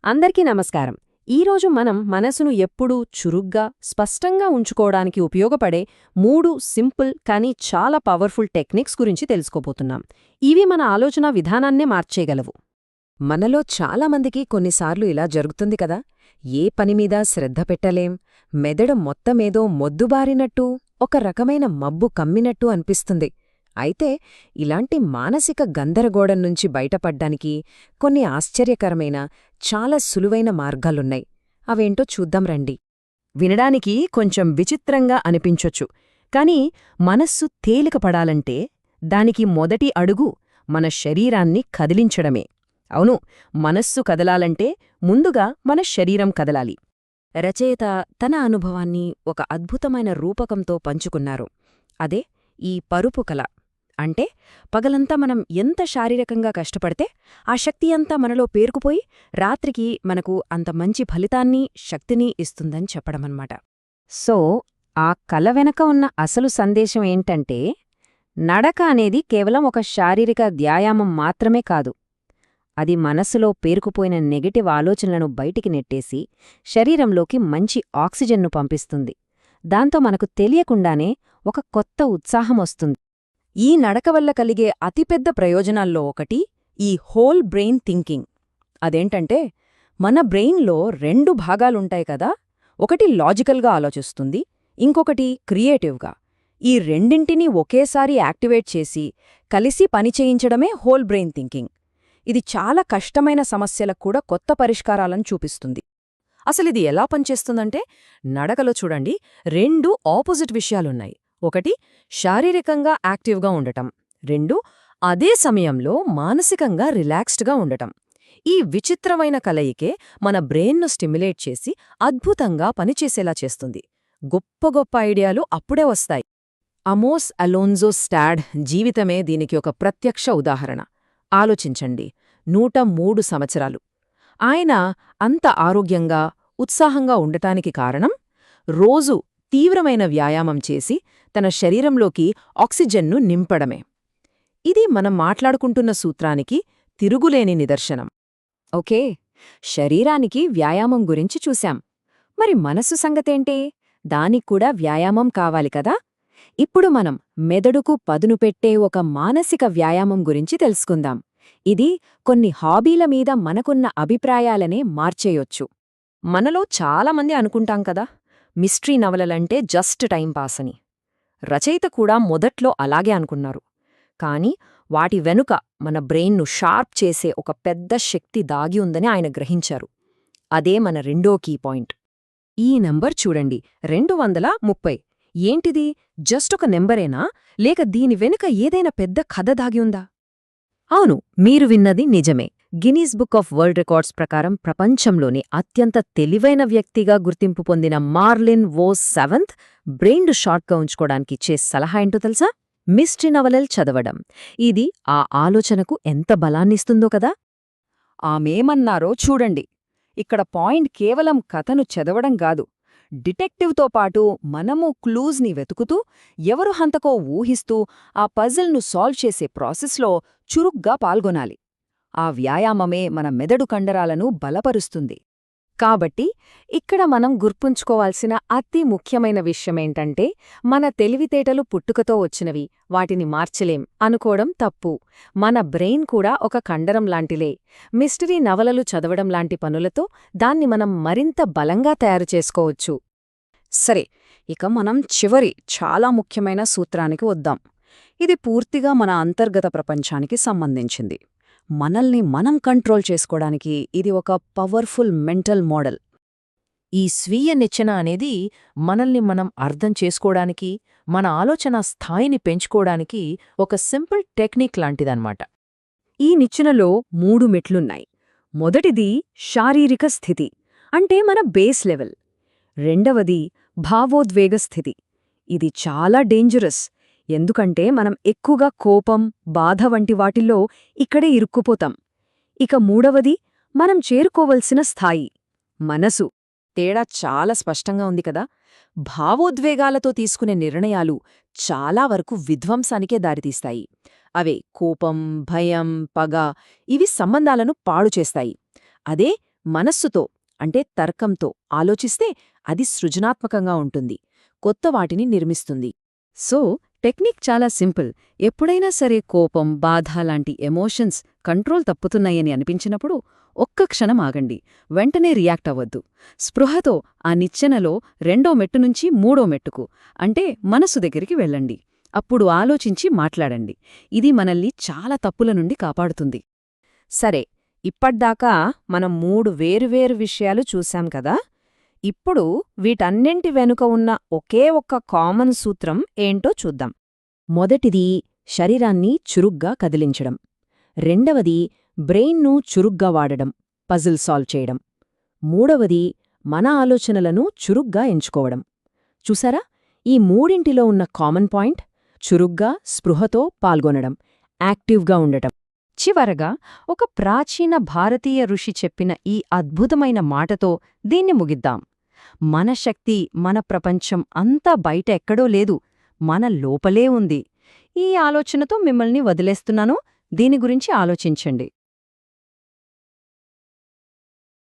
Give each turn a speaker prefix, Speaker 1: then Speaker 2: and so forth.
Speaker 1: అందరికీ నమస్కారం. ఈరోజు మనం మనసును ఎప్పుడూ చురుగ్గా, స్పష్టంగా ఉంచుకోవడానికి ఉపయోగపడే 3 సింపుల్ కానీ చాలా పవర్ఫుల్ టెక్నిక్స్ గురించి తెలుసుకోబోతున్నాం. ఇవి మన ఆలోచన విధానాన్నే మార్చేయగలవు.
Speaker 2: మనలో చాలామందికి కొన్నిసార్లు ఇలా జరుగుతుంది కదా, ఏ పనిమీద శ్రద్ధ పెట్టలేం, మెదడు మొత్తమేదో మొద్దుబారినట్టు, ఒక రకమైన మబ్బు కమ్మినట్టు అనిపిస్తుంది. అయితే ఇలాంటి మానసిక గందరగోళం నుంచి బయటపడ్డానికి కొన్ని ఆశ్చర్యకరమైన, చాలా సులువైన మార్గాలున్నాయి. అవేంటో చూద్దాం రండి.
Speaker 1: వినడానికి కొంచెం విచిత్రంగా అనిపించొచ్చు, కానీ మనస్సు తేలికపడాలంటే దానికి మొదటి అడుగు మన శరీరాన్ని కదిలించడమే. అవును, మనస్సు కదలాలంటే ముందుగా మన శరీరం కదలాలి.
Speaker 2: రచయిత తన అనుభవాన్ని ఒక అద్భుతమైన రూపకంతో పంచుకున్నారు. అదే ఈ పరుపు కల. అంటే పగలంతా మనం ఎంత శారీరకంగా కష్టపడితే ఆ శక్తి అంతా మనలో పేరుకుపోయి రాత్రికి మనకు అంత మంచి ఫలితాన్ని, శక్తిని ఇస్తుందని చెప్పడమన్నమాట.
Speaker 1: సో, ఆ కల వెనక ఉన్న అసలు సందేశం ఏంటంటే, నడక అనేది కేవలం ఒక శారీరక వ్యాయామం మాత్రమే కాదు. అది మనసులో పేరుకుపోయిన నెగటివ్ ఆలోచనలను బయటికి నెట్టేసి శరీరంలోకి మంచి ఆక్సిజన్ను పంపిస్తుంది. దాంతో మనకు తెలియకుండానే ఒక కొత్త ఉత్సాహం వస్తుంది. ఈ నడక వల్ల కలిగే అతిపెద్ద ప్రయోజనాల్లో ఒకటి ఈ హోల్ బ్రెయిన్ థింకింగ్. అదేంటంటే, మన బ్రెయిన్లో 2 భాగాలుంటాయి కదా, ఒకటి లాజికల్గా ఆలోచిస్తుంది, ఇంకొకటి క్రియేటివ్గా. ఈ రెండింటినీ ఒకేసారి యాక్టివేట్ చేసి కలిసి పనిచేయించడమే హోల్ బ్రెయిన్ థింకింగ్. ఇది చాలా కష్టమైన సమస్యలకు కూడా కొత్త పరిష్కారాలను చూపిస్తుంది. అసలిది ఎలా పనిచేస్తుందంటే, నడకలో చూడండి, 2 ఆపోజిట్ విషయాలున్నాయి. ఒకటి శారీరకంగా యాక్టివ్గా ఉండటం, 2 అదే సమయంలో మానసికంగా రిలాక్స్డ్గా ఉండటం. ఈ విచిత్రమైన కలయికే మన బ్రెయిన్ను స్టిమ్యులేట్ చేసి అద్భుతంగా పనిచేసేలా చేస్తుంది. గొప్ప గొప్ప ఐడియాలు అప్పుడే వస్తాయి. అమోస్ అలోన్జో స్టాడ్ జీవితమే దీనికి ఒక ప్రత్యక్ష ఉదాహరణ. ఆలోచించండి, 103 సంవత్సరాలు. ఆయన అంత ఆరోగ్యంగా, ఉత్సాహంగా ఉండటానికి కారణం రోజూ తీవ్రమైన వ్యాయామం చేసి తన శరీరంలోకి ఆక్సిజన్ను నింపడమే. ఇది మనం మాట్లాడుకుంటున్న సూత్రానికి తిరుగులేని నిదర్శనం. ఓకే, శరీరానికి వ్యాయామం గురించి చూశాం. మరి మనసు సంగతేంటే? దానిక్కూడా వ్యాయామం కావాలి కదా. ఇప్పుడు మనం మెదడుకు పదును పెట్టే ఒక మానసిక వ్యాయామం గురించి తెలుసుకుందాం. ఇది కొన్ని హాబీల మీద మనకున్న అభిప్రాయాలనే మార్చేయొచ్చు. మనలో చాలామంది అనుకుంటాం కదా, మిస్టరీ నవలలంటే జస్ట్ టైంపాస్ అని. రచయిత కూడా మొదట్లో అలాగే అనుకున్నారు. కానీ వాటి వెనుక మన బ్రెయిన్ను షార్ప్ చేసే ఒక పెద్ద శక్తి దాగి ఉందని ఆయన గ్రహించారు. అదే మన రెండో కీ పాయింట్. ఈ నంబర్ చూడండి, 230. ఏంటిది? జస్ట్ ఒక నెంబరేనా, లేక దీని వెనుక ఏదైనా పెద్ద కథ దాగి ఉందా? అవును, మీరు విన్నది నిజమే. Guinness book of world records ప్రకారం ప్రపంచంలోని అత్యంత తెలివైన వ్యక్తిగా గుర్తింపు పొందిన మార్లిన్ వోస్ 7th బ్రెయిన్ షార్ట్గా ఉంచుకోవడానికి ఇచ్చే సలహా ఏంటో తెలుసా? మిస్టరీ నవలలు చదవడం. ఇది ఆ ఆలోచనకు ఎంత బలాన్నిస్తుందో కదా. ఆమెమన్నారో చూడండి. ఇక్కడ పాయింట్ కేవలం కథను చదవడం కాదు, డిటెక్టివ్తో పాటు మనము క్లూజ్ని వెతుకుతూ, ఎవరు హంతకో ఊహిస్తూ ఆ పజిల్ను సాల్వ్ చేసే ప్రాసెస్లో చురుగ్గా పాల్గొనాలి. ఆ వ్యాయామమే మన మెదడు కండరాలను బలపరుస్తుంది. కాబట్టి ఇక్కడ మనం గుర్తుంచుకోవాల్సిన అతి ముఖ్యమైన విషయమేంటంటే, మన తెలివితేటలు పుట్టుకతో వచ్చినవి, వాటిని మార్చలేం అనుకోవడం తప్పు. మన బ్రెయిన్ కూడా ఒక కండరం లాంటిలే. మిస్టరీ నవలలు చదవడం లాంటి పనులతో దాన్ని మనం మరింత బలంగా తయారు చేసుకోవచ్చు. సరే, ఇక మనం చివరి చాలా ముఖ్యమైన సూత్రానికి వద్దాం. ఇది పూర్తిగా మన అంతర్గత ప్రపంచానికి సంబంధించింది. మనల్ని మనం కంట్రోల్ చేసుకోవడానికి ఇది ఒక పవర్ఫుల్ మెంటల్ మోడల్. ఈ స్వీయ నిచ్చెన అనేది మనల్ని మనం అర్థం చేసుకోవడానికి, మన ఆలోచన స్థాయిని పెంచుకోవడానికి ఒక సింపుల్ టెక్నిక్ లాంటిదన్నమాట. ఈ నిచ్చెనలో 3 మెట్లున్నాయి. మొదటిది శారీరక స్థితి, అంటే మన బేస్ లెవెల్. రెండవది భావోద్వేగ స్థితి. ఇది చాలా డేంజరస్, ఎందుకంటే మనం ఎక్కువగా కోపం, బాధ వంటి వాటిల్లో ఇక్కడే ఇరుక్కుపోతాం. ఇక మూడవది మనం చేరుకోవలసిన స్థాయి, మనసు. తేడా చాలా స్పష్టంగా ఉంది కదా. భావోద్వేగాలతో తీసుకునే నిర్ణయాలు చాలా వరకు విధ్వంసానికే దారితీస్తాయి. అవే కోపం, భయం, పగ, ఇవి సంబంధాలను పాడుచేస్తాయి. అదే
Speaker 2: మనస్సుతో అంటే తర్కంతో ఆలోచిస్తే అది సృజనాత్మకంగా ఉంటుంది, కొత్త వాటిని నిర్మిస్తుంది.
Speaker 3: సో టెక్నిక్ చాలా సింపుల్. ఎప్పుడైనా సరే కోపం, బాధ లాంటి ఎమోషన్స్ కంట్రోల్ తప్పుతున్నాయని అనిపించినప్పుడు ఒక్క క్షణం ఆగండి. వెంటనే రియాక్ట్ అవ్వద్దు. స్పృహతో ఆ నిచ్చెనలో 2వ మెట్టు నుంచి 3వ మెట్టుకు అంటే మనసు దగ్గరికి వెళ్ళండి. అప్పుడు ఆలోచించి మాట్లాడండి. ఇది మనల్ని చాలా తప్పుల నుండి కాపాడుతుంది.
Speaker 1: సరే, ఇప్పటిదాకా మనం 3 వేరువేరు విషయాలు చూశాం కదా. ఇప్పుడు వీటన్నింటి వెనుక ఉన్న ఒకే ఒక్క కామన్ సూత్రం ఏంటో చూద్దాం. మొదటిది శరీరాన్ని చురుగ్గా కదిలించడం. రెండవది బ్రెయిన్ను చురుగ్గా వాడడం, పజిల్ సాల్వ్ చేయడం. మూడవది మన ఆలోచనలను చురుగ్గా ఎంచుకోవడం. చూసారా, ఈ మూడింటిలో ఉన్న కామన్ పాయింట్ చురుగ్గా, స్పృహతో పాల్గొనడం, యాక్టివ్గా ఉండటం. చివరగా ఒక ప్రాచీన భారతీయ ఋషి చెప్పిన ఈ అద్భుతమైన మాటతో దీన్ని ముగిద్దాం. మన శక్తి, మన ప్రపంచం అంతా బయట ఎక్కడో లేదు, మన లోపలే ఉంది. ఈ ఆలోచనతో మిమ్మల్ని వదిలేస్తున్నాను. దీని గురించి ఆలోచించండి.